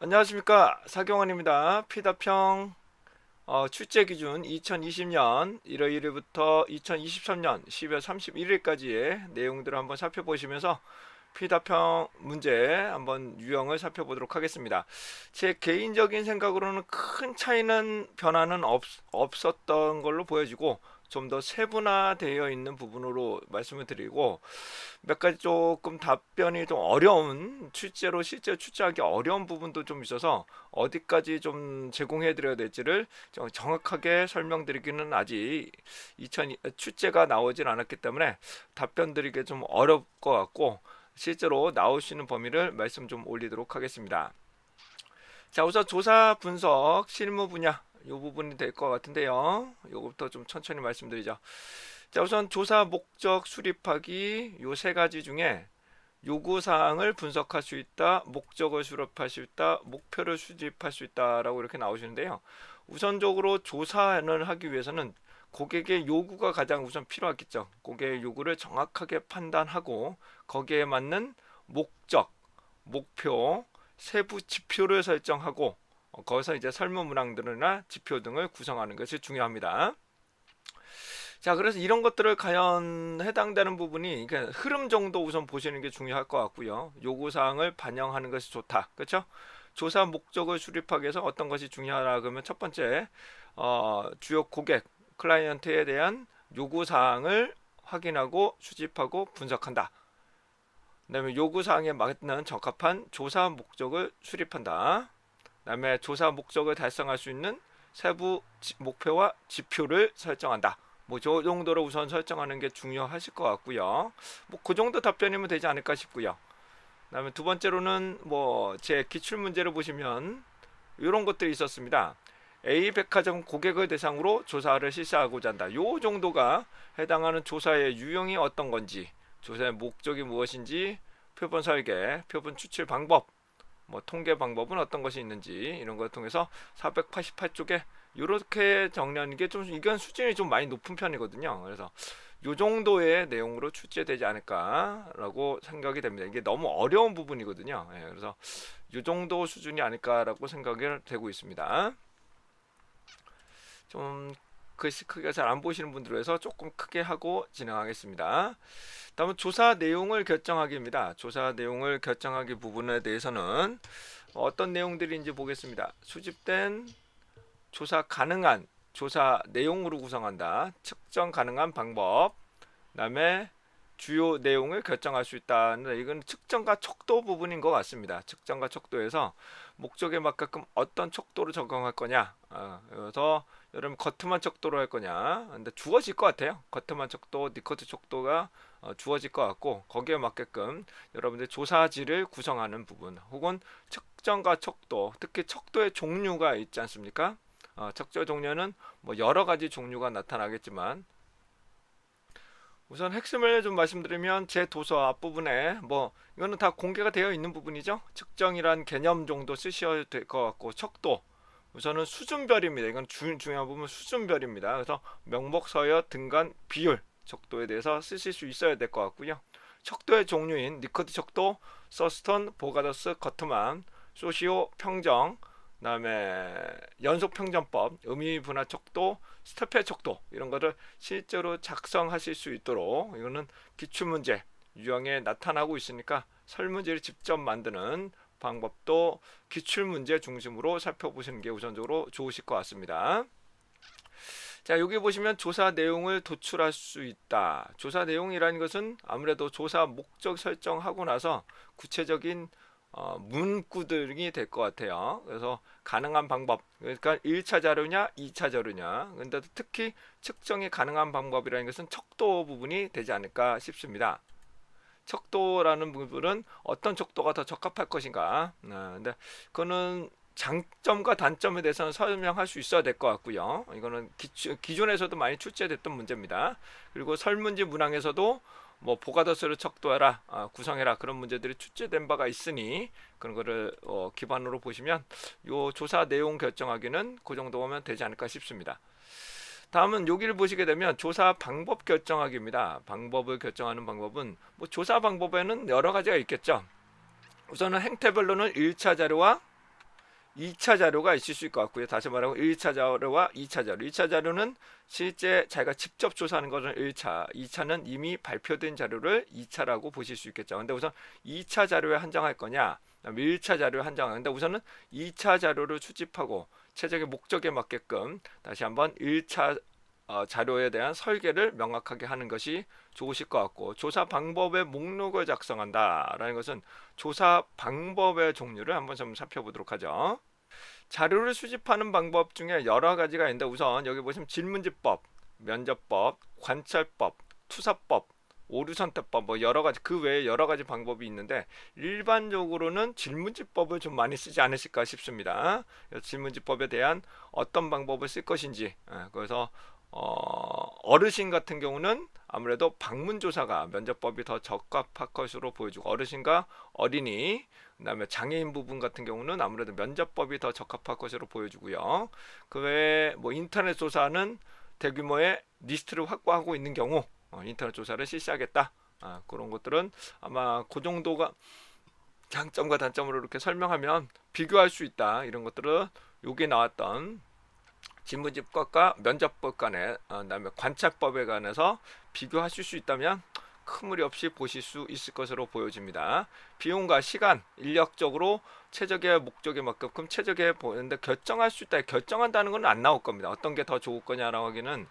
안녕하십니까, 사경원입니다. 피다평 출제 기준 2020년 1월 1일부터 2023년 12월 31일까지의 내용들을 한번 살펴보시면서 피다평 문제 한번 유형을 살펴보도록 하겠습니다. 제 개인적인 생각으로는 큰 차이는 변화는 없었던 걸로 보여지고 좀 더 세분화되어 있는 부분으로 말씀을 드리고, 몇 가지 조금 답변이 좀 어려운, 실제로 출제하기 어려운 부분도 좀 있어서 어디까지 좀 제공해 드려야 될지를 정확하게 설명드리기는 아직 출제가 나오진 않았기 때문에 답변 드리기 좀 어려울 것 같고, 실제로 나올 수 있는 범위를 말씀 좀 올리도록 하겠습니다. 자, 우선 조사 분석 실무 분야 이 부분이 될 것 같은데요. 요거부터 좀 천천히 말씀드리죠. 자, 우선 조사 목적 수립하기 요 세 가지 중에 요구 사항을 분석할 수 있다, 목적을 수립할 수 있다, 목표를 수집할 수 있다라고 이렇게 나오시는데요. 우선적으로 조사를 하기 위해서는 고객의 요구가 가장 우선 필요하겠죠. 고객의 요구를 정확하게 판단하고 거기에 맞는 목적, 목표, 세부 지표를 설정하고 거기서 이제 설문 문항들이나 지표 등을 구성하는 것이 중요합니다. 자, 그래서 이런 것들을 과연 해당되는 부분이 그러니까 흐름 정도 우선 보시는 게 중요할 것 같고요. 요구 사항을 반영하는 것이 좋다. 그렇죠? 조사 목적을 수립하기 위해서 어떤 것이 중요하다 그러면 첫 번째 주요 고객 클라이언트에 대한 요구 사항을 확인하고 수집하고 분석한다. 그다음에 요구 사항에 맞는 적합한 조사 목적을 수립한다. 그다음에 조사 목적을 달성할 수 있는 세부 목표와 지표를 설정한다. 뭐 저 정도로 우선 설정하는 게 중요하실 것 같고요. 뭐 그 정도 답변이면 되지 않을까 싶고요. 그다음에 두 번째로는 뭐 제 기출 문제를 보시면 이런 것들이 있었습니다. A 백화점 고객을 대상으로 조사를 실시하고자 한다. 요 정도가 해당하는 조사의 유형이 어떤 건지, 조사의 목적이 무엇인지, 표본 설계, 표본 추출 방법, 뭐 통계 방법은 어떤 것이 있는지 이런 걸 통해서 488쪽에 이렇게 정리하는 게 좀 이건 수준이 좀 많이 높은 편이거든요. 그래서 이 정도의 내용으로 출제되지 않을까라고 생각이 됩니다. 이게 너무 어려운 부분이거든요. 예, 그래서 이 정도 수준이 아닐까라고 생각이 되고 있습니다. 좀 글씨 크기가 잘 안 보시는 분들을 위해서 조금 크게 하고 진행하겠습니다. 다음은 조사 내용을 결정하기입니다. 조사 내용을 결정하기 부분에 대해서는 어떤 내용들인지 보겠습니다. 수집된 조사 가능한 조사 내용으로 구성한다. 측정 가능한 방법. 그다음에 주요 내용을 결정할 수 있다는 이건 측정과 척도 부분인 것 같습니다. 측정과 척도에서 목적에 맞게끔 어떤 척도로 적용할 거냐. 그래서 여러분 겉만 척도로 할 거냐. 근데 주어질 것 같아요. 겉만 척도, 니커트 척도가 주어질 것 같고 거기에 맞게끔 여러분들 조사지를 구성하는 부분 혹은 측정과 척도, 특히 척도의 종류가 있지 않습니까? 척도 종류는 뭐 여러 가지 종류가 나타나겠지만 우선 핵심을 좀 말씀드리면 제 도서 앞부분에 뭐 이거는 다 공개가 되어 있는 부분이죠. 측정이란 개념 정도 쓰셔도 될 것 같고 척도 우선은 수준별입니다. 이건 중요한 부분 수준별입니다. 그래서 명목, 서열, 등간, 비율 척도에 대해서 쓰실 수 있어야 될 것 같고요. 척도의 종류인 니커트 척도, 서스턴, 보가더스, 커트만, 소시오 평정, 그다음에 연속 평전법, 의미 분할 척도, 스텝의 척도 이런 거를 실제로 작성하실 수 있도록 이거는 기출 문제 유형에 나타나고 있으니까 설문지를 직접 만드는 방법도 기출 문제 중심으로 살펴보시는 게 우선적으로 좋으실 것 같습니다. 자, 여기 보시면 조사 내용을 도출할 수 있다. 조사 내용이라는 것은 아무래도 조사 목적 설정하고 나서 구체적인 문구들이 될 것 같아요. 그래서 가능한 방법, 그러니까 1차 자료냐, 2차 자료냐. 근데 특히 측정이 가능한 방법이라는 것은 척도 부분이 되지 않을까 싶습니다. 척도라는 부분은 어떤 척도가 더 적합할 것인가. 근데 그거는 장점과 단점에 대해서는 설명할 수 있어야 될 것 같고요. 이거는 기존에서도 많이 출제됐던 문제입니다. 그리고 설문지 문항에서도 뭐 보가더스를 척도해라, 구성해라 그런 문제들이 출제된 바가 있으니 그런 거를 기반으로 보시면 요 조사 내용 결정하기는 그 정도면 되지 않을까 싶습니다. 다음은 여기를 보시게 되면 조사 방법 결정하기입니다. 방법을 결정하는 방법은 뭐 조사 방법에는 여러 가지가 있겠죠. 우선은 행태별로는 1차 자료와 2차 자료가 있을 수 있을 것 같고요. 다시 말하면 1차 자료와 2차 자료. 2차 자료는 실제 자기가 직접 조사하는 것은 1차, 2차는 이미 발표된 자료를 2차라고 보실 수 있겠죠. 근데 우선 2차 자료에 한정할 거냐, 1차 자료에 한정할 건데 우선은 2차 자료를 수집하고 최적의 목적에 맞게끔 다시 한번 1차 자료에 대한 설계를 명확하게 하는 것이 좋으실 것 같고, 조사 방법의 목록을 작성한다라는 것은 조사 방법의 종류를 한번 좀 살펴보도록 하죠. 자료를 수집하는 방법 중에 여러 가지가 있는데 우선 여기 보시면 질문지법, 면접법, 관찰법, 투사법, 오류선택법 뭐 여러 가지 그 외에 여러 가지 방법이 있는데 일반적으로는 질문지법을 좀 많이 쓰지 않으실까 싶습니다. 질문지법에 대한 어떤 방법을 쓸 것인지 그래서 어르신 같은 경우는 아무래도 방문조사가 면접법이 더 적합할 것으로 보여지고 어르신과 어린이 그다음에 장애인 부분 같은 경우는 아무래도 면접법이 더 적합할 것으로 보여지고요. 그 외에 뭐 인터넷 조사는 대규모의 리스트를 확보하고 있는 경우 인터넷 조사를 실시하겠다. 그런 것들은 아마 그 정도가 장점과 단점으로 이렇게 설명하면 비교할 수 있다. 이런 것들은 여기에 나왔던 질문집법과 면접법 간에 그다음에 관찰법에 관해서 비교하실 수 있다면 큰 무리 없이 보실 수 있을 것으로 보여집니다. 비용과 시간, 인력적으로 최적의 목적에 맞게끔 최적의 보는데 결정할 수 있다. 결정한다는 건 안 나올 겁니다. 어떤 게 더 좋을 거냐라고 하기는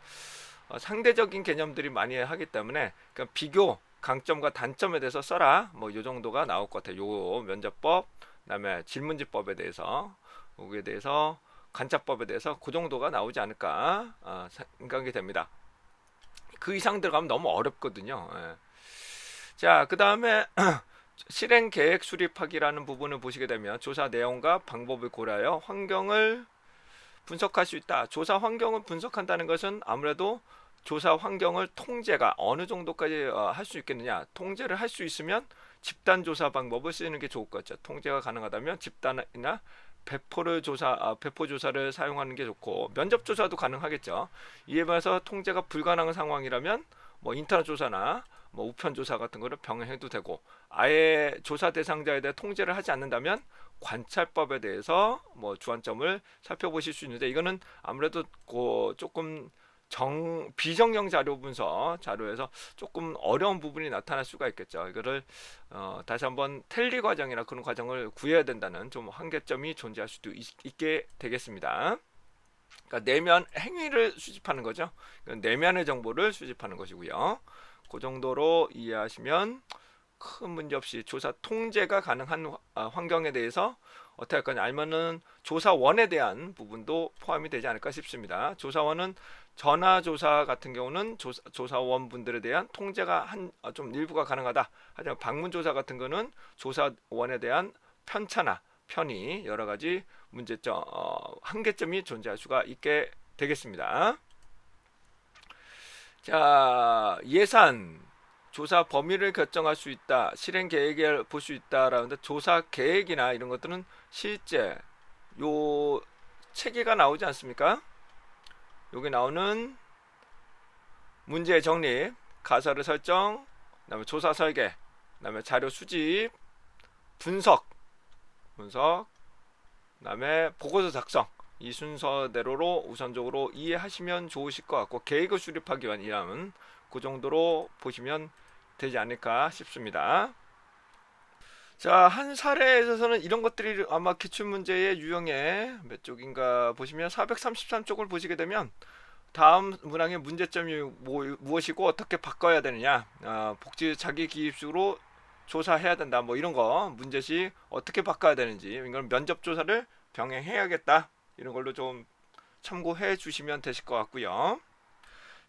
상대적인 개념들이 많이 하기 때문에 그러니까 비교, 강점과 단점에 대해서 써라. 뭐 요 정도가 나올 것 같아요. 요 면접법, 그다음에 질문지법에 대해서 여기에 대해서 관찰법에 대해서 그 정도가 나오지 않을까 생각이 됩니다. 그 이상 들어가면 너무 어렵거든요. 자, 그 다음에 실행 계획 수립하기라는 부분을 보시게 되면 조사 내용과 방법을 고려하여 환경을 분석할 수 있다. 조사 환경을 분석한다는 것은 아무래도 조사 환경을 통제가 어느 정도까지 할 수 있겠느냐. 통제를 할 수 있으면 집단 조사 방법을 쓰는 게 좋을 것 같죠. 통제가 가능하다면 집단이나 배포 조사를 사용하는 게 좋고 면접 조사도 가능하겠죠. 이에 반해서 통제가 불가능한 상황이라면 뭐 인터넷 조사나 뭐 우편 조사 같은 거를 병행해도 되고 아예 조사 대상자에 대해 통제를 하지 않는다면 관찰법에 대해서 뭐 주안점을 살펴보실 수 있는데 이거는 아무래도 조금 비정형 자료 분석 자료에서 조금 어려운 부분이 나타날 수가 있겠죠. 이거를 다시 한번 텔리 과정이나 그런 과정을 구해야 된다는 좀 한계점이 존재할 수도 있게 되겠습니다. 그러니까 내면 행위를 수집하는 거죠. 내면의 정보를 수집하는 것이고요. 그 정도로 이해하시면 큰 문제 없이 조사 통제가 가능한 환경에 대해서 어떻게 할 거냐 아니면은 조사원에 대한 부분도 포함이 되지 않을까 싶습니다. 조사원은 전화조사 같은 경우는 조사원 분들에 대한 통제가 좀 일부가 가능하다. 하지만 방문조사 같은 거는 조사원에 대한 편차나 편의 여러 가지 문제점 한계점이 존재할 수가 있게 되겠습니다. 자, 예산 조사 범위를 결정할 수 있다. 실행 계획을 볼 수 있다라는데 조사 계획이나 이런 것들은 실제 요 체계가 나오지 않습니까? 여기 나오는 문제 정립, 가설을 설정, 그다음에 조사 설계, 그다음에 자료 수집, 분석, 그다음에 보고서 작성. 이 순서대로로 우선적으로 이해하시면 좋으실 것 같고 계획을 수립하기 위한 그 정도로 보시면 되지 않을까 싶습니다. 자, 한 사례에 있어서는 이런 것들이 아마 기출문제의 유형의 몇 쪽인가 보시면 433쪽을 보시게 되면 다음 문항의 문제점이 무엇이고 어떻게 바꿔야 되느냐 복지 자기 기입수로 조사해야 된다 뭐 이런 거 문제시 어떻게 바꿔야 되는지 이건 면접 조사를 병행해야겠다 이런 걸로 좀 참고해 주시면 되실 것 같고요.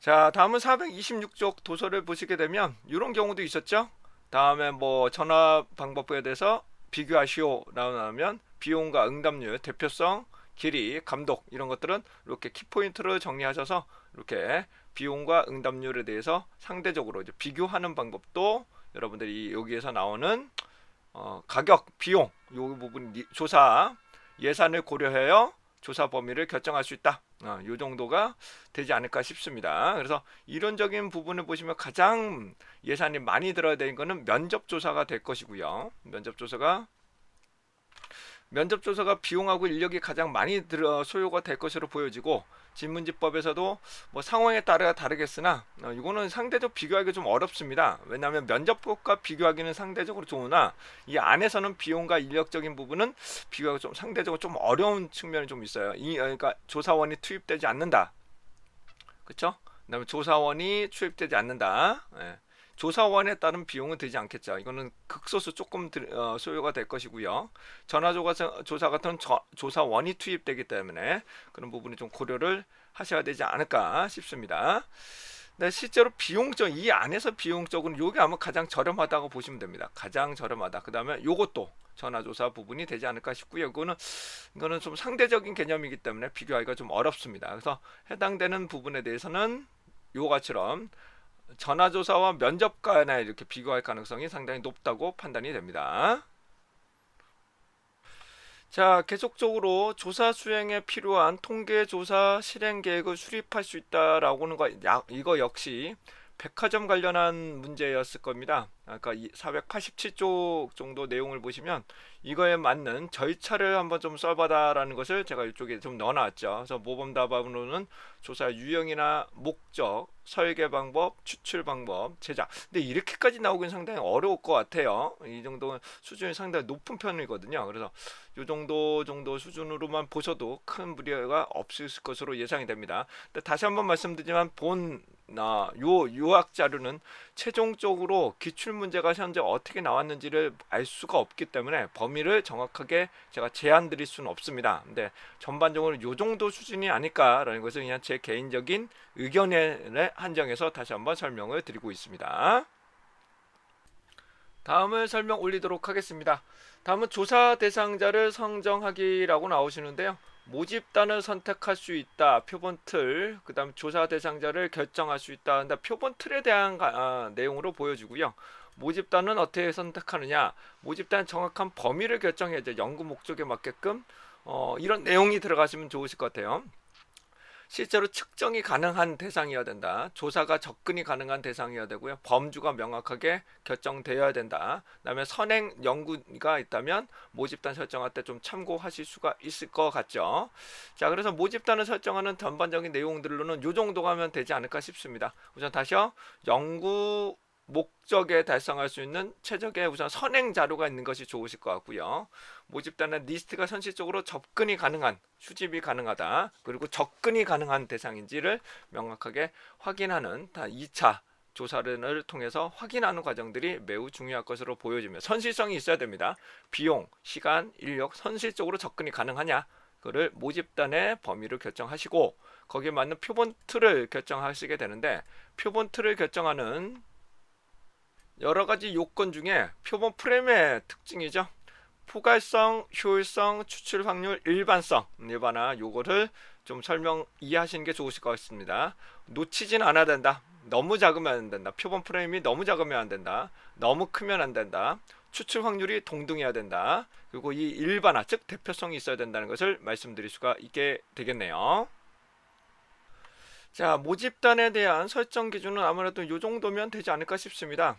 자, 다음은 426쪽 도서를 보시게 되면 이런 경우도 있었죠. 다음에 뭐 전화 방법에 대해서 비교하시오 라면 비용과 응답률, 대표성, 길이, 감독 이런 것들은 이렇게 키포인트를 정리하셔서 이렇게 비용과 응답률에 대해서 상대적으로 이제 비교하는 방법도 여러분들이 여기에서 나오는 가격, 비용 이 부분 조사 예산을 고려하여 조사 범위를 결정할 수 있다. 이 정도가 되지 않을까 싶습니다. 그래서 이론적인 부분을 보시면 가장 예산이 많이 들어야 되는 것은 면접 조사가 될 것이고요. 면접 조사가 면접조사가 비용하고 인력이 가장 많이 소요가 될 것으로 보여지고 질문지법에서도 뭐 상황에 따라 다르겠으나 이거는 상대적 비교하기 좀 어렵습니다. 왜냐하면 면접법과 비교하기는 상대적으로 좋으나 이 안에서는 비용과 인력적인 부분은 비교하기 좀 상대적으로 좀 어려운 측면이 좀 있어요. 그러니까 조사원이 투입되지 않는다. 그렇죠? 그다음에 조사원이 투입되지 않는다. 예. 조사원에 따른 비용은 들지 않겠죠. 이거는 극소수 조금 소요가 될 것이고요. 전화조사 같은 조사원이 투입되기 때문에 그런 부분이 좀 고려를 하셔야 되지 않을까 싶습니다. 네, 실제로 비용적 이 안에서 비용적으로 요게 아마 가장 저렴하다고 보시면 됩니다. 가장 저렴하다. 그다음에 요것도 전화조사 부분이 되지 않을까 싶고요. 이거는 좀 상대적인 개념이기 때문에 비교하기가 좀 어렵습니다. 그래서 해당되는 부분에 대해서는 요같이럼 전화조사와 면접관에 이렇게 비교할 가능성이 상당히 높다고 판단이 됩니다. 자, 계속적으로 조사 수행에 필요한 통계 조사 실행 계획을 수립할 수 있다라고는 이거 역시 백화점 관련한 문제였을 겁니다. 아까 487쪽 정도 내용을 보시면 이거에 맞는 절차를 한번 좀 써봐라라는 것을 제가 이쪽에 좀 넣어놨죠. 그래서 모범답안으로는 조사 유형이나 목적, 설계 방법, 추출 방법, 제작. 근데 이렇게까지 나오긴 상당히 어려울 것 같아요. 이 정도 수준이 상당히 높은 편이거든요. 그래서 이 정도 수준으로만 보셔도 큰 무리가 없을 것으로 예상이 됩니다. 근데 다시 한번 말씀드리지만 요 요약 자료는 최종적으로 기출 문제가 현재 어떻게 나왔는지를 알 수가 없기 때문에 범위를 정확하게 제가 제한 드릴 수는 없습니다. 근데 전반적으로 요 정도 수준이 아닐까라는 것은 그냥 제 개인적인 의견에 한정해서 다시 한번 설명을 드리고 있습니다. 다음을 설명 올리도록 하겠습니다. 다음은 조사 대상자를 선정하기라고 나오시는데요. 모집단을 선택할 수 있다. 표본 틀. 그 다음 조사 대상자를 결정할 수 있다. 표본 틀에 대한 내용으로 보여주고요. 모집단은 어떻게 선택하느냐. 모집단 정확한 범위를 결정해야죠. 연구 목적에 맞게끔 이런 내용이 들어가시면 좋으실 것 같아요. 실제로 측정이 가능한 대상이어야 된다. 조사가 접근이 가능한 대상이어야 되고요. 범주가 명확하게 결정되어야 된다. 그다음에 선행 연구가 있다면 모집단 설정할 때 좀 참고하실 수가 있을 것 같죠. 자, 그래서 모집단을 설정하는 전반적인 내용들로는 이 정도 가면 되지 않을까 싶습니다. 우선 다시요. 연구 목적에 달성할 수 있는 최적의 우선 선행 자료가 있는 것이 좋으실 것 같고요. 모집단의 리스트가 현실적으로 접근이 가능한, 수집이 가능하다. 그리고 접근이 가능한 대상인지를 명확하게 확인하는 2차 조사를 통해서 확인하는 과정들이 매우 중요할 것으로 보여지며 선실성이 있어야 됩니다. 비용, 시간, 인력, 선실적으로 접근이 가능하냐? 그를 모집단의 범위를 결정하시고 거기에 맞는 표본 틀을 결정하시게 되는데 표본 틀을 결정하는 여러 가지 요건 중에 표본 프레임의 특징이죠. 포괄성, 효율성, 추출 확률, 일반화 요거를 좀 이해하시는 게 좋으실 것 같습니다. 놓치진 않아야 된다. 너무 작으면 안 된다. 표본 프레임이 너무 작으면 안 된다. 너무 크면 안 된다. 추출 확률이 동등해야 된다. 그리고 이 일반화, 즉 대표성이 있어야 된다는 것을 말씀드릴 수가 있게 되겠네요. 자, 모집단에 대한 설정 기준은 아무래도 이 정도면 되지 않을까 싶습니다.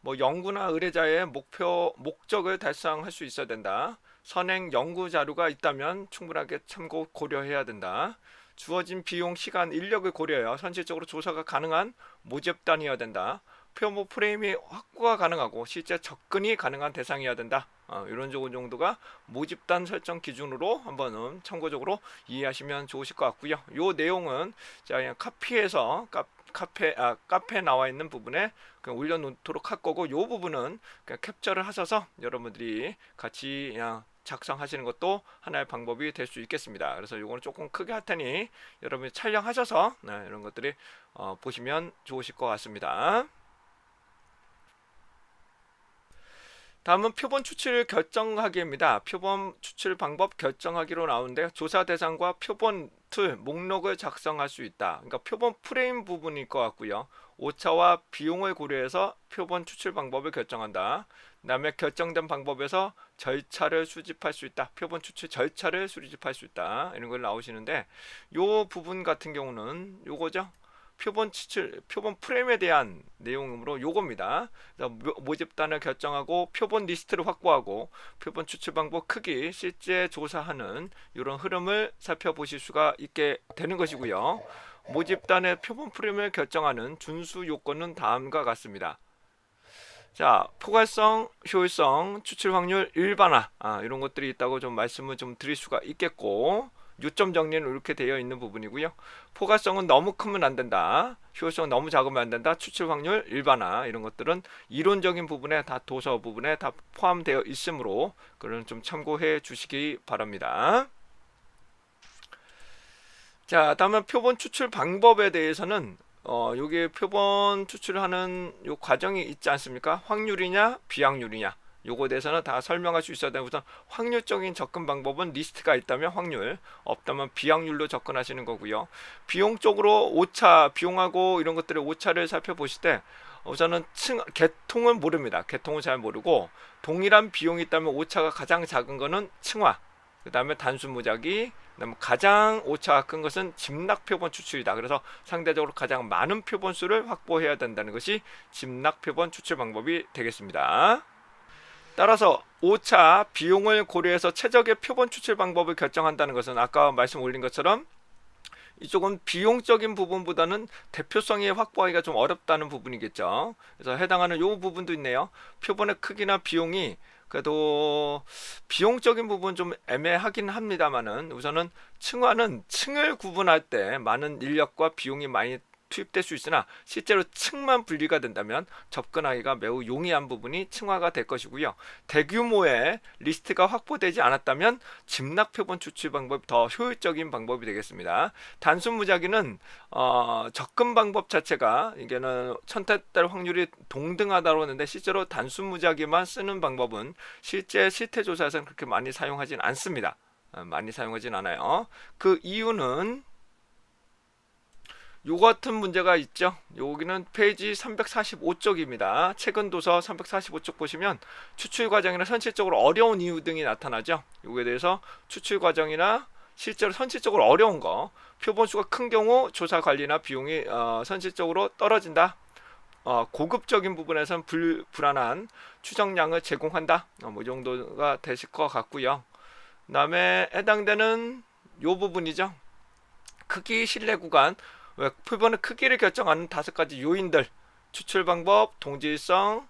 뭐 연구나 의뢰자의 목적을 달성할 수 있어야 된다. 선행 연구 자료가 있다면 충분하게 참고 고려해야 된다. 주어진 비용, 시간, 인력을 고려해야 현실적으로 조사가 가능한 모집단이어야 된다. 표본 프레임이 확보가 가능하고 실제 접근이 가능한 대상이어야 된다. 이런 정도가 모집단 설정 기준으로 한번 참고적으로 이해하시면 좋으실 것 같고요. 이 내용은 제가 그냥 카페에 나와 있는 부분에 그냥 올려놓도록 할 거고, 이 부분은 그냥 캡처를 하셔서 여러분들이 같이 그냥 작성하시는 것도 하나의 방법이 될 수 있겠습니다. 그래서 이거는 조금 크게 할 테니 여러분이 촬영하셔서 이런 것들이 보시면 좋으실 것 같습니다. 다음은 표본 추출 결정하기입니다. 표본 추출 방법 결정하기로 나오는데요. 조사 대상과 표본 툴 목록을 작성할 수 있다. 그러니까 표본 프레임 부분일 것 같고요. 오차와 비용을 고려해서 표본 추출 방법을 결정한다. 그 다음에 결정된 방법에서 절차를 수집할 수 있다. 표본 추출 절차를 수집할 수 있다. 이런 걸 나오시는데 요 부분 같은 경우는 요거죠. 표본 추출, 표본 프레임에 대한 내용으로 요겁니다. 그래서 모집단을 결정하고 표본 리스트를 확보하고 표본 추출 방법 크기 실제 조사하는 이런 흐름을 살펴보실 수가 있게 되는 것이고요. 모집단의 표본 프레임을 결정하는 준수 요건은 다음과 같습니다. 자, 포괄성, 효율성, 추출 확률, 일반화 이런 것들이 있다고 좀 말씀을 좀 드릴 수가 있겠고, 요점 정리는 이렇게 되어 있는 부분이고요. 포괄성은 너무 크면 안 된다. 효율성 너무 작으면 안 된다. 추출 확률, 일반화 이런 것들은 이론적인 부분에 다 도서 부분에 다 포함되어 있으므로 그런 좀 참고해 주시기 바랍니다. 자, 다음은 표본 추출 방법에 대해서는 요게 표본 추출하는 요 과정이 있지 않습니까? 확률이냐, 비확률이냐. 요거에 대해서는 다 설명할 수 있어야 되는 우선 확률적인 접근 방법은 리스트가 있다면 확률, 없다면 비확률로 접근하시는 거고요. 비용적으로 오차, 비용하고 이런 것들의 오차를 살펴보실 때 우선은 계통은 모릅니다. 계통은 잘 모르고 동일한 비용이 있다면 오차가 가장 작은 거는 층화, 그 다음에 단순 무작위, 그다음에 가장 오차가 큰 것은 집락 표본 추출이다. 그래서 상대적으로 가장 많은 표본 수를 확보해야 된다는 것이 집락 표본 추출 방법이 되겠습니다. 따라서 오차, 비용을 고려해서 최적의 표본 추출 방법을 결정한다는 것은 아까 말씀 올린 것처럼 이쪽은 비용적인 부분보다는 대표성이 확보하기가 좀 어렵다는 부분이겠죠. 그래서 해당하는 요 부분도 있네요. 표본의 크기나 비용이 그래도 비용적인 부분 좀 애매하긴 합니다만은 우선은 층화는 층을 구분할 때 많은 인력과 비용이 많이 투입될 수 있으나 실제로 층만 분리가 된다면 접근하기가 매우 용이한 부분이 층화가 될 것이고요. 대규모의 리스트가 확보되지 않았다면 집락 표본 추출 방법이 더 효율적인 방법이 되겠습니다. 단순 무작위는 접근 방법 자체가 이게는 선택될 확률이 동등하다고 하는데 실제로 단순 무작위만 쓰는 방법은 실제 실태 조사에서는 그렇게 많이 사용하진 않습니다. 많이 사용하진 않아요. 그 이유는 요 같은 문제가 있죠. 여기는 페이지 345쪽입니다. 최근 도서 345쪽 보시면 추출 과정이나 선실적으로 어려운 이유 등이 나타나죠. 요거에 대해서 추출 과정이나 실제로 선실적으로 어려운 거, 표본수가 큰 경우 조사 관리나 비용이 선실적으로 떨어진다. 고급적인 부분에서는 불안한 추정량을 제공한다. 뭐 이 정도가 되실 것 같고요. 그 다음에 해당되는 요 부분이죠. 크기 신뢰 구간, 표본의 크기를 결정하는 5가지 요인들, 추출 방법, 동질성,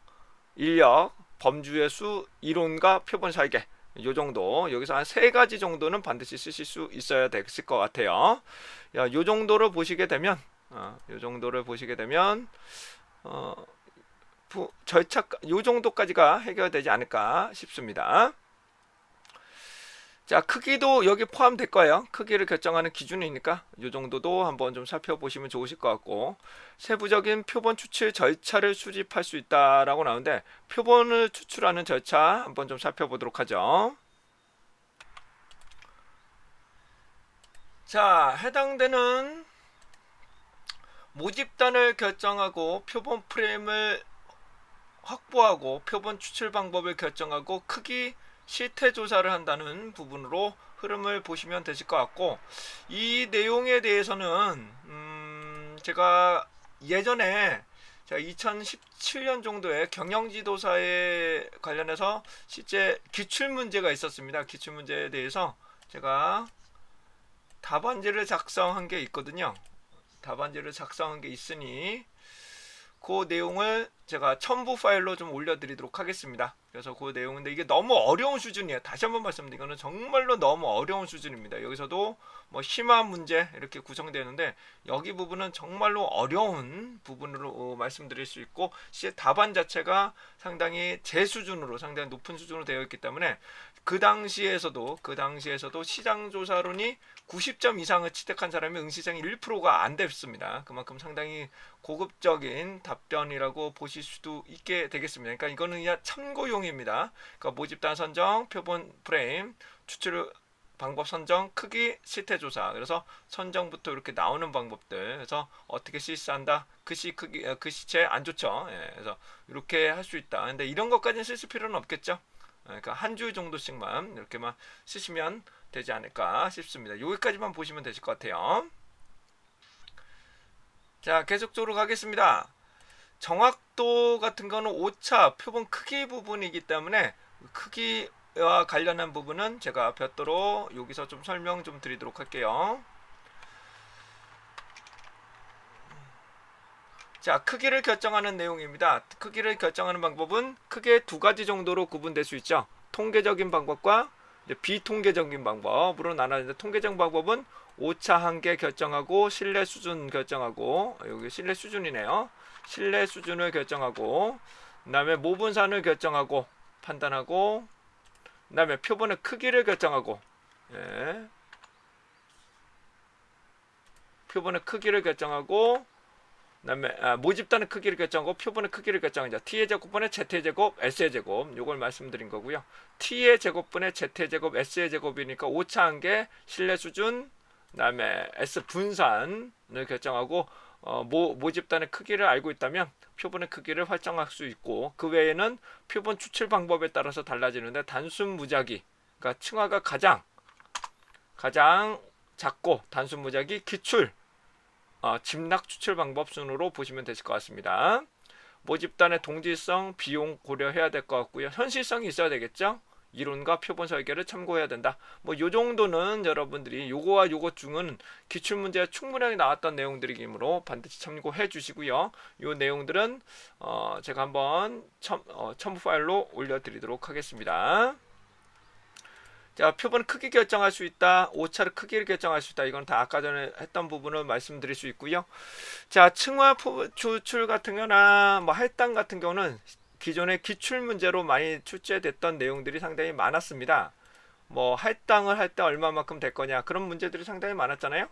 인력, 범주의 수, 이론과 표본 설계, 요 정도. 여기서 한 3가지 정도는 반드시 쓰실 수 있어야 됐을 것 같아요. 요 정도를 보시게 되면 요 정도를 보시게 되면 절차 요 정도까지가 해결되지 않을까 싶습니다. 자, 크기도 여기 포함될 거예요. 크기를 결정하는 기준이니까 이 정도도 한번 좀 살펴보시면 좋으실 것 같고, 세부적인 표본 추출 절차를 수집할 수 있다라고 나오는데 표본을 추출하는 절차 한번 좀 살펴보도록 하죠. 자, 해당되는 모집단을 결정하고 표본 프레임을 확보하고 표본 추출 방법을 결정하고 크기 실태 조사를 한다는 부분으로 흐름을 보시면 되실 것 같고, 이 내용에 대해서는 제가 예전에 제가 2017년 정도에 경영지도사에 관련해서 실제 기출문제가 있었습니다. 기출문제에 대해서 제가 답안지를 작성한 게 있거든요. 답안지를 작성한 게 있으니 그 내용을 제가 첨부 파일로 좀 올려드리도록 하겠습니다. 그래서 그 내용인데 이게 너무 어려운 수준이에요. 다시 한번 말씀드리면 이거는 정말로 너무 어려운 수준입니다. 여기서도 뭐 심화 문제 이렇게 구성되는데 여기 부분은 정말로 어려운 부분으로 말씀드릴 수 있고, 실제 답안 자체가 상당히 제 수준으로 상당히 높은 수준으로 되어 있기 때문에 그 당시에서도 시장조사론이 90점 이상을 채택한 사람이 응시장이 1%가 안 됐습니다. 그만큼 상당히 고급적인 답변이라고 보실 수도 있게 되겠습니다. 그러니까 이거는 그냥 참고용입니다. 그러니까 모집단 선정, 표본 프레임, 추출 방법 선정, 크기, 실태 조사. 그래서 선정부터 이렇게 나오는 방법들. 그래서 어떻게 실시한다. 글씨 크기, 글씨체 안 좋죠. 예, 그래서 이렇게 할 수 있다. 근데 이런 것까지는 쓰실 필요는 없겠죠. 그러니까 한 줄 정도씩만 이렇게만 쓰시면 되지 않을까 싶습니다. 여기까지만 보시면 되실 것 같아요. 자, 계속적으로 가겠습니다. 정확도 같은 거는 오차 표본 크기 부분이기 때문에 크기와 관련한 부분은 제가 별도로 여기서 좀 설명 좀 드리도록 할게요. 자, 크기를 결정하는 내용입니다. 크기를 결정하는 방법은 크게 두 가지 정도로 구분될 수 있죠. 통계적인 방법과 이제 비통계적인 방법으로 나눠지는데, 통계적 방법은 오차 한계 결정하고 신뢰 수준 결정하고, 여기 신뢰 수준이네요. 신뢰 수준을 결정하고, 그 다음에 모분산을 결정하고 판단하고, 그 다음에 표본의 크기를 결정하고, 예, 표본의 크기를 결정하고, 그다음에 모집단의 크기를 결정하고 표본의 크기를 결정하자. T의 제곱분의 Z의 제곱, S의 제곱. 요걸 말씀드린 거고요. T의 제곱분의 Z의 제곱, S의 제곱이니까 오차한 게 신뢰 수준, 그다음에 S 분산을 결정하고, 모집단의 크기를 알고 있다면 표본의 크기를 설정할 수 있고, 그 외에는 표본 추출 방법에 따라서 달라지는데, 단순 무작위, 그러니까 층화가 가장 작고 단순 무작위 기출, 집락 추출 방법 순으로 보시면 되실 것 같습니다. 모집단의 동질성, 비용 고려해야 될 것 같고요. 현실성이 있어야 되겠죠. 이론과 표본 설계를 참고해야 된다. 뭐 요 정도는 여러분들이 요거와 요것 중은 기출 문제에 충분하게 나왔던 내용들이기므로 반드시 참고해 주시고요. 요 내용들은 제가 한번 첨부 파일로 올려드리도록 하겠습니다. 자, 표본 크기 결정할 수 있다. 오차를 크기를 결정할 수 있다. 이건 다 아까 전에 했던 부분을 말씀드릴 수 있고요. 자, 층화 추출 같은 거나 뭐 할당 같은 경우는 기존의 기출 문제로 많이 출제됐던 내용들이 상당히 많았습니다. 뭐 할당을 할 때 얼마만큼 될 거냐, 그런 문제들이 상당히 많았잖아요.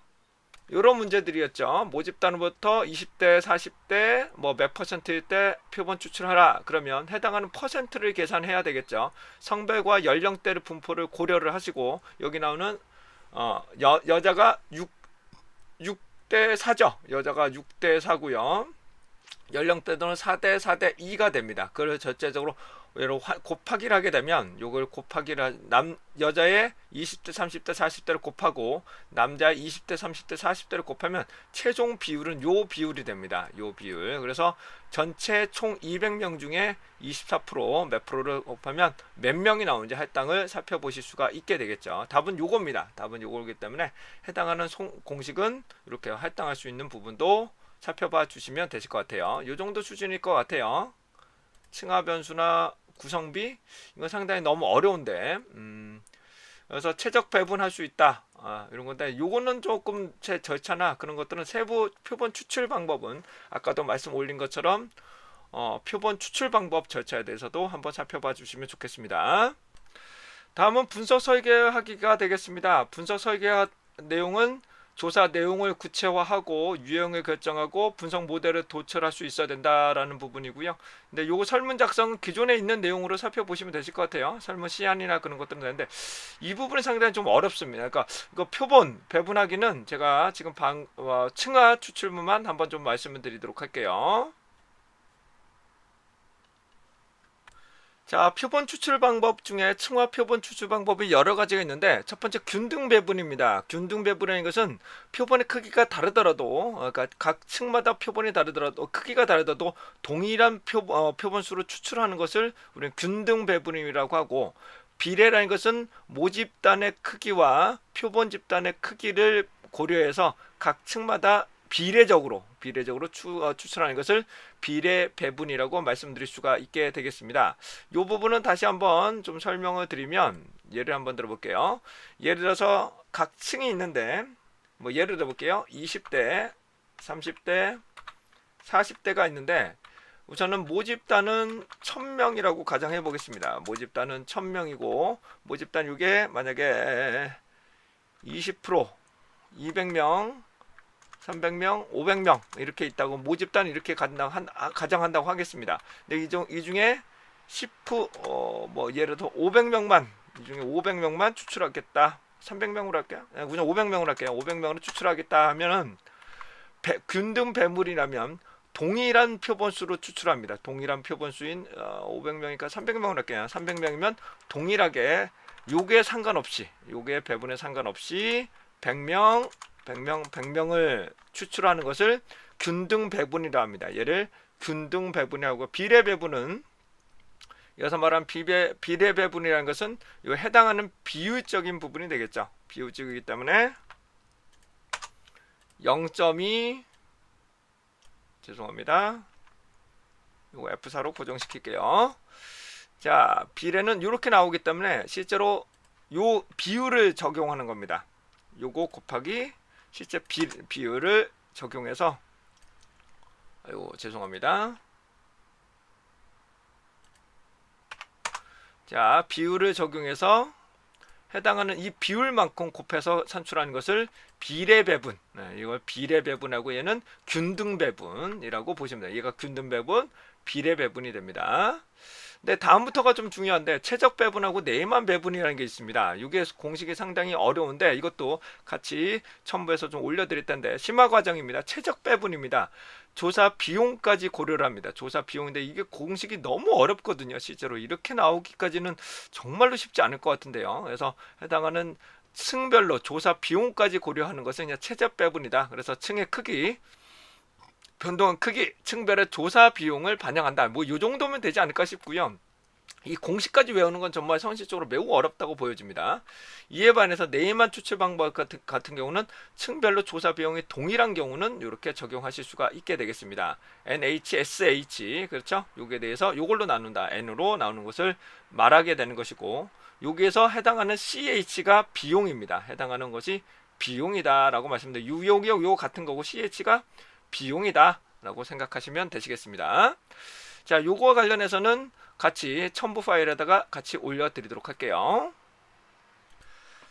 이런 문제들이었죠. 모집단부터 20대, 40대, 뭐 몇 퍼센트일 때 표본 추출하라. 그러면 해당하는 퍼센트를 계산해야 되겠죠. 성별과 연령대를 분포를 고려를 하시고, 여기 나오는 여자가 6대 4죠. 여자가 6대 4고요. 연령대는 4대 4대 2가 됩니다. 그걸 전체적으로 곱하기를 하게 되면, 요걸 여자의 20대 30대 40대를 곱하고 남자의 20대 30대 40대를 곱하면 최종 비율은 요 비율이 됩니다. 요 비율. 그래서 전체 총 200명 중에 24%몇 프로를 곱하면 몇 명이 나오는지 할당을 살펴보실 수가 있게 되겠죠. 답은 요겁니다. 답은 요거기 때문에 해당하는 공식은 이렇게 할당할 수 있는 부분도 살펴봐 주시면 되실 것 같아요. 요 정도 수준일 것 같아요. 층하 변수나 구성비, 이건 상당히 너무 어려운데, 그래서 최적 배분할 수 있다, 이런 건데, 요거는 조금 제 절차나 그런 것들은 세부 표본 추출 방법은 아까도 말씀 올린 것처럼 표본 추출 방법 절차에 대해서도 한번 살펴봐 주시면 좋겠습니다. 다음은 분석 설계하기가 되겠습니다. 분석 설계 내용은 조사 내용을 구체화하고 유형을 결정하고 분석 모델을 도출할 수 있어야 된다라는 부분이고요. 근데 요거 설문 작성은 기존에 있는 내용으로 살펴보시면 되실 것 같아요. 설문 시안이나 그런 것들은 되는데, 이 부분이 상당히 좀 어렵습니다. 그러니까 이거 표본 배분하기는 제가 지금 층하 추출문만 한번 좀 말씀을 드리도록 할게요. 자, 표본 추출 방법 중에 층화 표본 추출 방법이 여러 가지가 있는데, 첫 번째 균등 배분입니다. 균등 배분이라는 것은 표본의 크기가 다르더라도, 그러니까 각 층마다 표본이 다르더라도, 크기가 다르더라도 동일한 표본수로 추출하는 것을 우리는 균등 배분이라고 하고, 비례라는 것은 모집단의 크기와 표본 집단의 크기를 고려해서 각 층마다 비례적으로 추출하는 것을 비례 배분이라고 말씀드릴 수가 있게 되겠습니다. 이 부분은 다시 한번 좀 설명을 드리면, 예를 한번 들어볼게요. 예를 들어서 각 층이 있는데, 뭐 예를 들어볼게요. 20대, 30대, 40대가 있는데, 우선은 모집단은 1000명이라고 가정해 보겠습니다. 모집단은 1000명이고, 모집단 이게 만약에 20%, 200명, 300명, 500명 이렇게 있다고 모집단 이렇게 가정한다고 하겠습니다. 근데 이 중에 10%, 뭐 예를 들어 500명만, 이 중에 500명만 추출하겠다. 300명으로 할게요. 그냥 500명으로 할게요. 500명으로 추출하겠다 하면은 균등 배물이라면 동일한 표본수로 추출합니다. 동일한 표본수인 500명이니까 300명으로 할게요. 300명이면 동일하게 요게 상관없이, 요게 배분에 상관없이 100명을 추출하는 것을 균등 배분이라 합니다. 얘를 균등 배분이라고. 비례 배분은 여기서 말한 비례 배분이라는 것은 이 해당하는 비율적인 부분이 되겠죠. 비율적이기 때문에 0.2 죄송합니다. 이거 F4로 고정시킬게요. 자, 비례는 이렇게 나오기 때문에 실제로 요 비율을 적용하는 겁니다. 요거 곱하기 실제 비율을 적용해서 아이고 죄송합니다. 자, 비율을 적용해서 해당하는 이 비율만큼 곱해서 산출하는 것을 비례배분. 이걸 비례배분하고 얘는 균등배분이라고 보시면 돼요. 얘가 균등배분, 비례배분이 됩니다. 네, 다음부터가 좀 중요한데 최적배분하고 내만배분이라는 게 있습니다. 이게 공식이 상당히 어려운데 이것도 같이 첨부해서 좀 올려드릴 텐데 심화 과정입니다. 최적배분입니다. 조사 비용까지 고려를 합니다. 조사 비용인데 이게 공식이 너무 어렵거든요. 실제로 이렇게 나오기까지는 정말로 쉽지 않을 것 같은데요. 그래서 해당하는 층별로 조사 비용까지 고려하는 것은 그냥 최적배분이다. 그래서 층의 크기 변동한 크기, 층별의 조사 비용을 반영한다. 뭐 이 정도면 되지 않을까 싶고요. 이 공식까지 외우는 건 정말 현실적으로 매우 어렵다고 보여집니다. 이에 반해서 네이만 추출 방법 같은 경우는 층별로 조사 비용이 동일한 경우는 이렇게 적용하실 수가 있게 되겠습니다. NHSH 그렇죠? 요게 대해서 요걸로 나눈다. N으로 나오는 것을 말하게 되는 것이고 여기에서 해당하는 CH가 비용입니다. 해당하는 것이 비용이다 라고 말씀드립니다. 유용이 요 같은 거고 CH가 비용이다 라고 생각하시면 되시겠습니다. 자, 요거와 관련해서는 같이 첨부 파일에다가 같이 올려드리도록 할게요.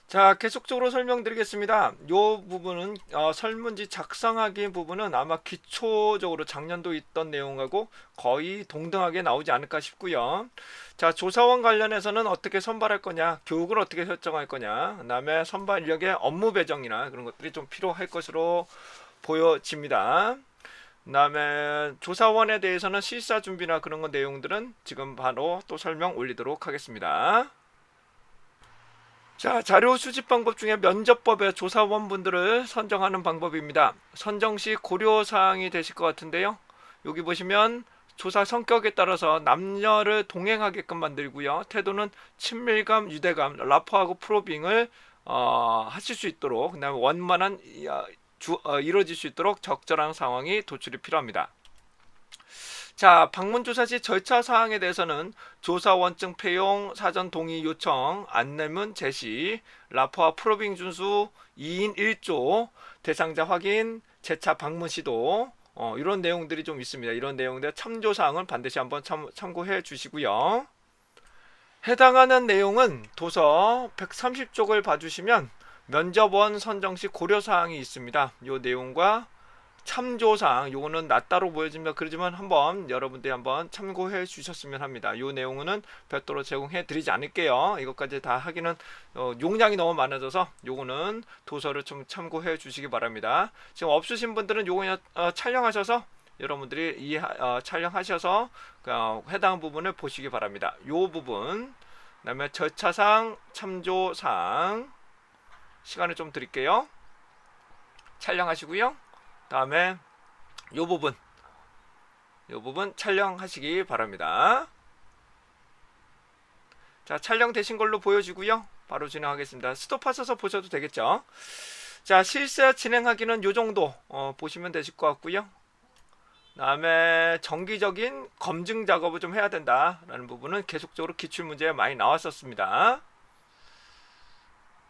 자, 계속적으로 설명드리겠습니다. 요 부분은 설문지 작성하기 부분은 아마 기초적으로 작년도 있던 내용하고 거의 동등하게 나오지 않을까 싶고요. 자, 조사원 관련해서는 어떻게 선발할 거냐, 교육을 어떻게 설정할 거냐, 그 다음에 선발 인력의 업무 배정이나 그런 것들이 좀 필요할 것으로 보여집니다. 그 다음에 조사원에 대해서는 실사 준비나 그런 거 내용들은 지금 바로 또 설명 올리도록 하겠습니다. 자, 자료 수집 방법 중에 면접법의 조사원분들을 선정하는 방법입니다. 선정 시 고려사항이 되실 것 같은데요. 여기 보시면 조사 성격에 따라서 남녀를 동행하게끔 만들고요. 태도는 친밀감, 유대감, 라포하고 프로빙을 하실 수 있도록, 그 다음에 원만한 이루어질 수 있도록 적절한 상황이 도출이 필요합니다. 자, 방문조사 시 절차 사항에 대해서는 조사 원증 폐용, 사전 동의 요청, 안내문 제시, 라포와 프로빙 준수, 2인 1조, 대상자 확인, 재차 방문 시도 이런 내용들이 좀 있습니다. 이런 내용들 참조 사항은 반드시 한번 참고해 주시고요. 해당하는 내용은 도서 130쪽을 봐주시면 면접원 선정 시 고려사항이 있습니다. 이 내용과 참조사항, 요거는 낫다로 보여집니다. 그러지만 한번 여러분들이 한번 참고해 주셨으면 합니다. 이 내용은 별도로 제공해 드리지 않을게요. 이것까지 다 하기는 용량이 너무 많아져서 요거는 도서를 좀 참고해 주시기 바랍니다. 지금 없으신 분들은 요거 촬영하셔서 여러분들이 촬영하셔서 해당 부분을 보시기 바랍니다. 요 부분, 그 다음에 절차상, 참조사항 시간을 좀 드릴게요. 촬영하시고요. 다음에 요 부분 촬영하시기 바랍니다. 자, 촬영되신 걸로 보여지고요. 바로 진행하겠습니다. 스톱하셔서 보셔도 되겠죠. 자, 실세 진행하기는 요 정도 보시면 되실 것 같고요. 다음에 정기적인 검증 작업을 좀 해야 된다라는 부분은 계속적으로 기출문제에 많이 나왔었습니다.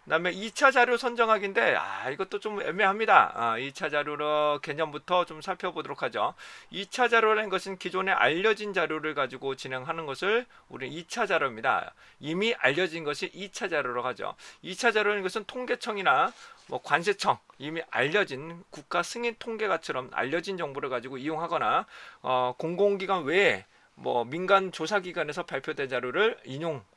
그 다음에 2차 자료 선정하기인데 이것도 좀 애매합니다. 2차 자료로 개념부터 좀 살펴보도록 하죠. 2차 자료라는 것은 기존에 알려진 자료를 가지고 진행하는 것을 우리는 2차 자료입니다. 이미 알려진 것이 2차 자료라고 하죠. 2차 자료라는 것은 통계청이나 관세청, 이미 알려진 국가 승인 통계가처럼 알려진 정보를 가지고 이용하거나 공공기관 외에 민간 조사기관에서 발표된 자료를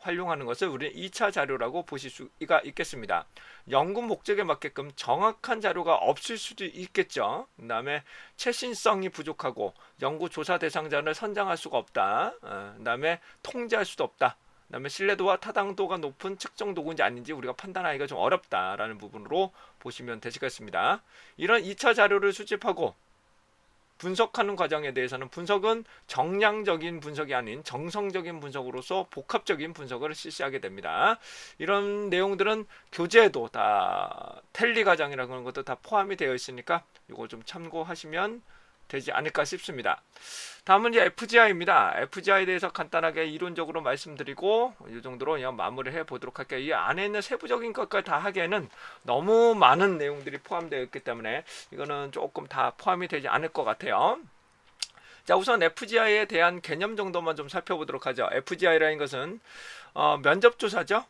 활용하는 것을 우리는 2차 자료라고 보실 수가 있겠습니다. 연구 목적에 맞게끔 정확한 자료가 없을 수도 있겠죠. 그 다음에 최신성이 부족하고 연구 조사 대상자를 선정할 수가 없다. 그 다음에 통제할 수도 없다. 그 다음에 신뢰도와 타당도가 높은 측정 도구인지 아닌지 우리가 판단하기가 좀 어렵다라는 부분으로 보시면 되시겠습니다. 이런 2차 자료를 수집하고 분석하는 과정에 대해서는 분석은 정량적인 분석이 아닌 정성적인 분석으로서 복합적인 분석을 실시하게 됩니다. 이런 내용들은 교재에도 다 텔리 과정이라는 그런 것도 다 포함이 되어 있으니까 이거 좀 참고하시면 되지 않을까 싶습니다. 다음은 이제 FGI입니다. FGI에 대해서 간단하게 이론적으로 말씀드리고 이 정도로 그냥 마무리를 해보도록 할게요. 이 안에 있는 세부적인 것까지 다 하기에는 너무 많은 내용들이 포함되어 있기 때문에 이거는 조금 다 포함이 되지 않을 것 같아요. 자, 우선 FGI에 대한 개념 정도만 좀 살펴보도록 하죠. FGI라는 것은 면접조사죠.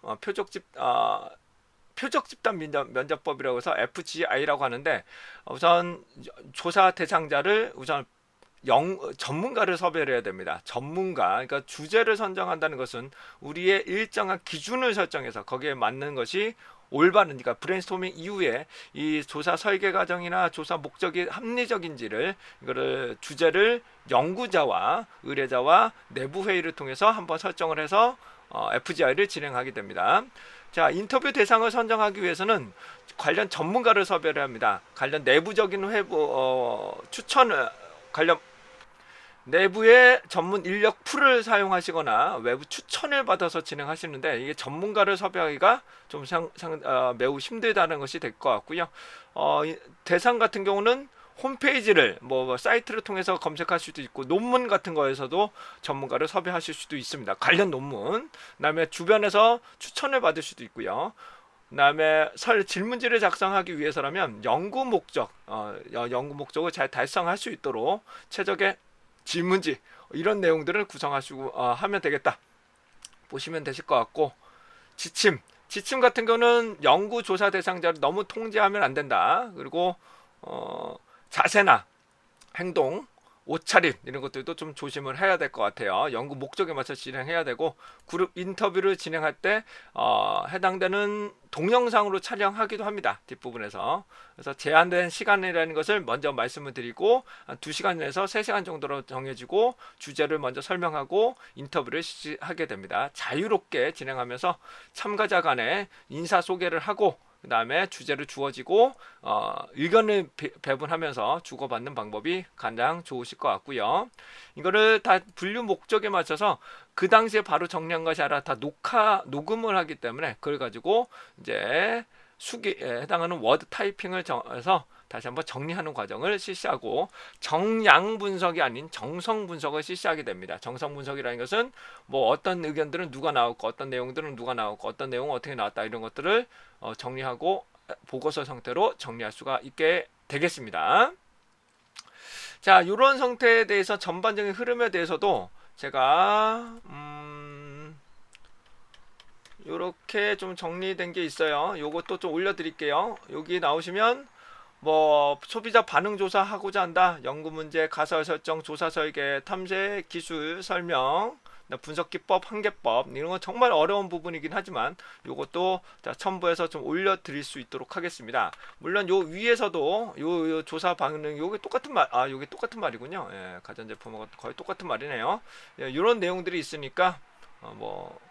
표적 집단 면접법이라고 해서 FGI라고 하는데, 우선 조사 대상자를 우선 전문가를 섭외를 해야 됩니다. 전문가, 그러니까 주제를 선정한다는 것은 우리의 일정한 기준을 설정해서 거기에 맞는 것이 올바른, 그러니까 브레인스토밍 이후에 이 조사 설계 과정이나 조사 목적이 합리적인지를, 이거를 주제를 연구자와 의뢰자와 내부 회의를 통해서 한번 설정을 해서 FGI를 진행하게 됩니다. 자, 인터뷰 대상을 선정하기 위해서는 관련 전문가를 섭외를 합니다. 관련 내부적인 추천을, 관련 내부의 전문 인력 풀을 사용하시거나 외부 추천을 받아서 진행하시는데, 이게 전문가를 섭외하기가 좀 매우 힘들다는 것이 될 것 같고요. 대상 같은 경우는 홈페이지를 사이트를 통해서 검색할 수도 있고, 논문 같은 거에서도 전문가를 섭외하실 수도 있습니다. 관련 논문, 그다음에 주변에서 추천을 받을 수도 있고요. 그다음에 질문지를 작성하기 위해서라면 연구 목적을 잘 달성할 수 있도록 최적의 질문지, 이런 내용들을 구성하시고 하면 되겠다 보시면 되실 것 같고, 지침 같은 경우는 연구 조사 대상자를 너무 통제하면 안 된다. 그리고 자세나 행동, 옷차림 이런 것들도 좀 조심을 해야 될 것 같아요. 연구 목적에 맞춰 진행해야 되고, 그룹 인터뷰를 진행할 때 해당되는 동영상으로 촬영하기도 합니다. 뒷부분에서. 그래서 제한된 시간이라는 것을 먼저 말씀을 드리고, 한 2시간에서 3시간 정도로 정해지고 주제를 먼저 설명하고 인터뷰를 하게 됩니다. 자유롭게 진행하면서 참가자 간에 인사 소개를 하고, 그 다음에 주제를 주어지고 의견을 배분하면서 주고받는 방법이 가장 좋으실 것 같고요. 이거를 다 분류 목적에 맞춰서 그 당시에 바로 정리한 것이 아니라 다 녹음을 하기 때문에, 그걸 가지고 이제 해당하는 워드 타이핑을 해서 다시 한번 정리하는 과정을 실시하고, 정량 분석이 아닌 정성 분석을 실시하게 됩니다. 정성 분석이라는 것은 어떤 의견들은 누가 나왔고, 어떤 내용들은 누가 나왔고, 어떤 내용은 어떻게 나왔다, 이런 것들을 정리하고 보고서 형태로 정리할 수가 있게 되겠습니다. 자, 이런 형태에 대해서 전반적인 흐름에 대해서도 제가 이렇게 좀 정리된 게 있어요. 요것도 좀 올려드릴게요. 여기 나오시면 소비자 반응 조사 하고자 한다, 연구 문제, 가설 설정, 조사 설계, 탐색 기술 설명, 분석 기법, 한계법, 이런 건 정말 어려운 부분이긴 하지만 요것도 첨부해서 좀 올려드릴 수 있도록 하겠습니다. 물론 요 위에서도 요 조사 반응, 요게 똑같은 요게 똑같은 말이군요. 예, 가전제품하고 거의 똑같은 말이네요. 예, 이런 내용들이 있으니까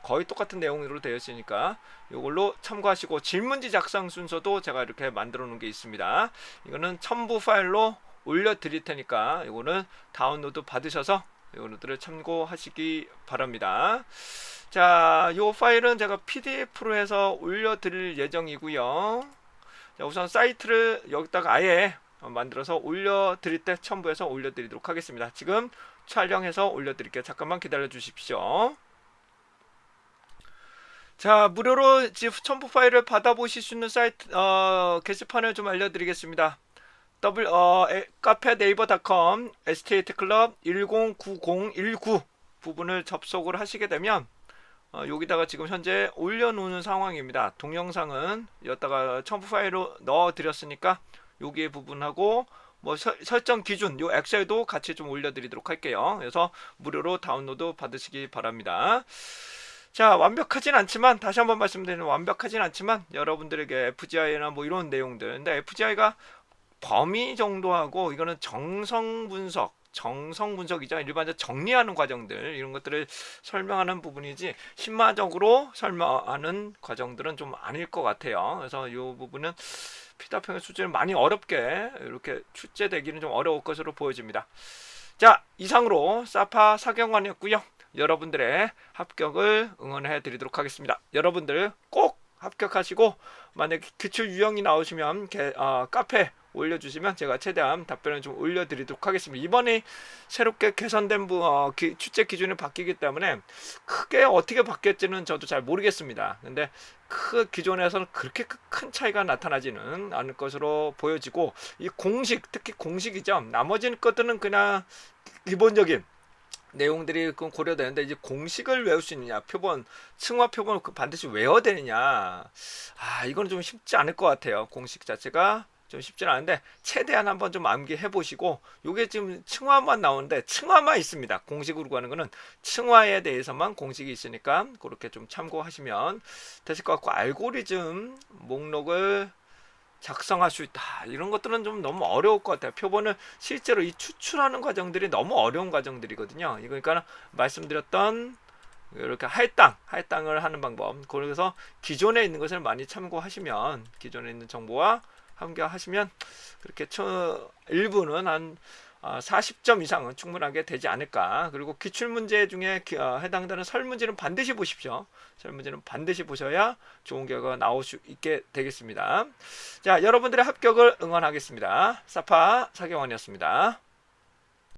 거의 똑같은 내용으로 되어 있으니까 이걸로 참고하시고, 질문지 작성 순서도 제가 이렇게 만들어 놓은 게 있습니다. 이거는 첨부 파일로 올려 드릴 테니까 이거는 다운로드 받으셔서 이거들을 참고하시기 바랍니다. 자, 이 파일은 제가 PDF로 해서 올려 드릴 예정이고요. 자, 우선 사이트를 여기다가 아예 만들어서 올려 드릴 때 첨부해서 올려 드리도록 하겠습니다. 지금 촬영해서 올려 드릴게요. 잠깐만 기다려 주십시오. 자, 무료로 첨부 파일을 받아보실 수 있는 사이트 게시판을 좀 알려드리겠습니다. 카페 네이버.com 에스테이트클럽 109019 부분을 접속을 하시게 되면 여기다가 지금 현재 올려놓는 상황입니다. 동영상은 여기다가 첨부 파일로 넣어드렸으니까 여기 부분하고 설정 기준, 요 엑셀도 같이 좀 올려드리도록 할게요. 그래서 무료로 다운로드 받으시기 바랍니다. 자, 완벽하진 않지만, 다시 한번 말씀드리면 완벽하진 않지만 여러분들에게 FGI나 이런 내용들, 근데 FGI가 범위 정도하고 이거는 정성 분석, 정성 분석이죠. 일반적으로 정리하는 과정들 이런 것들을 설명하는 부분이지 신마적으로 설명하는 과정들은 좀 아닐 것 같아요. 그래서 이 부분은 피다평의 출제는 많이 어렵게 이렇게 출제되기는 좀 어려울 것으로 보여집니다. 자, 이상으로 사파 사경관이었고요. 여러분들의 합격을 응원해 드리도록 하겠습니다. 여러분들 꼭 합격하시고 만약에 기출 유형이 나오시면 카페 올려주시면 제가 최대한 답변을 좀 올려드리도록 하겠습니다. 이번에 새롭게 개선된 출제 기준이 바뀌기 때문에 크게 어떻게 바뀌었지는 저도 잘 모르겠습니다. 근데 기존에서는 그렇게 큰 차이가 나타나지는 않을 것으로 보여지고 이 공식, 특히 공식이죠. 나머지 것들은 그냥 기본적인 내용들이 고려되는데 이제 공식을 외울 수 있느냐, 표본, 층화 표본을 반드시 외워야 되느냐, 이거는 좀 쉽지 않을 것 같아요. 공식 자체가 좀 쉽지는 않은데 최대한 한번 좀 암기해 보시고, 요게 지금 층화만 나오는데 층화만 있습니다. 공식으로 가는 거는 층화에 대해서만 공식이 있으니까 그렇게 좀 참고하시면 되실 것 같고, 알고리즘 목록을 작성할 수 있다. 이런 것들은 좀 너무 어려울 것 같아요. 표본을 실제로 이 추출하는 과정들이 너무 어려운 과정들이거든요. 그러니까 말씀드렸던 이렇게 할당을 하는 방법. 그래서 기존에 있는 것을 많이 참고하시면, 기존에 있는 정보와 함께하시면 그렇게 일부는 한 40점 이상은 충분하게 되지 않을까. 그리고 기출문제 중에 해당되는 설문지는 반드시 보십시오. 설문지는 반드시 보셔야 좋은 결과가 나올 수 있게 되겠습니다. 자, 여러분들의 합격을 응원하겠습니다. 사파 사경원이었습니다.